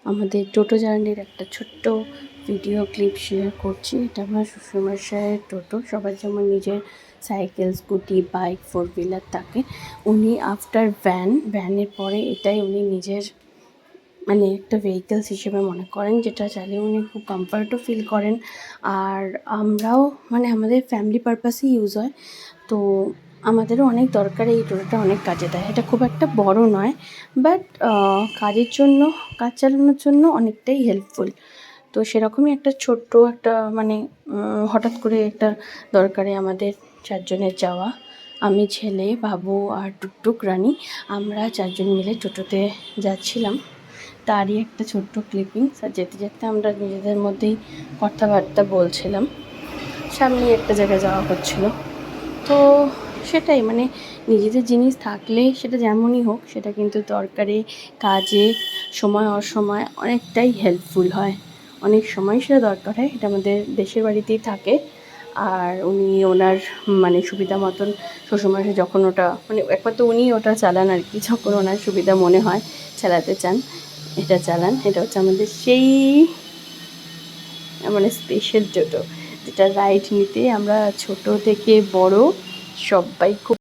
আমাদের টোটো জার্নির একটা ছোট্ট ভিডিও ক্লিপ শেয়ার করছি। এটা আমার শ্বশুরমশাইয়ের টোটো। সবার যেমন নিজের সাইকেল, স্কুটি, বাইক, 4 হুইলার থাকে, উনি আফটার ভ্যানের পরে এটাই উনি নিজের মানে একটা ভেহিকেলস হিসেবে মনে করেন, যেটা চালিয়ে উনি খুব কমফর্টও ফিল করেন। আর আমরাও মানে আমাদের ফ্যামিলি পারপাসেই ইউজ হয়। তো আমাদেরও অনেক দরকার, এই টোটোটা অনেক কাজে দেয়। এটা খুব একটা বড় নয়, বাট কাজের জন্য, কাজ চালানোর জন্য অনেকটাই হেল্পফুল। তো সেরকমই একটা ছোট্ট একটা মানে হঠাৎ করে একটা দরকারে আমাদের 4 জনের যাওয়া। আমি, ছেলে, বাবু আর টুকটুক রানী, আমরা 4 জন মিলে টোটোতে যাচ্ছিলাম। তারই একটা ছোট্ট ক্লিপিংস। আর যেতে যেতে আমরা নিজেদের মধ্যেই কথাবার্তা বলছিলাম। সামনেই একটা জায়গায় যাওয়া হচ্ছিলো। তো সেটাই মানে নিজেদের জিনিস থাকলে সেটা যেমনই হোক, সেটা কিন্তু দরকারে, কাজে, সময় অসময় অনেকটাই হেল্পফুল হয়। অনেক সময় সেটা দরকার হয়। এটা আমাদের দেশের বাড়িতেই থাকে। আর উনি ওনার মানে সুবিধা মতন শ্বশুরমশাই যখন ওটা মানে একবার তো উনিই ওটা চালান আর কি, যখন ওনার সুবিধা মনে হয় চালাতে চান এটা চালান। এটা হচ্ছে আমাদের সেই মানে স্পেশাল টোটো, যেটা রাইড নিতে আমরা ছোট থেকে বড় সবাই খুব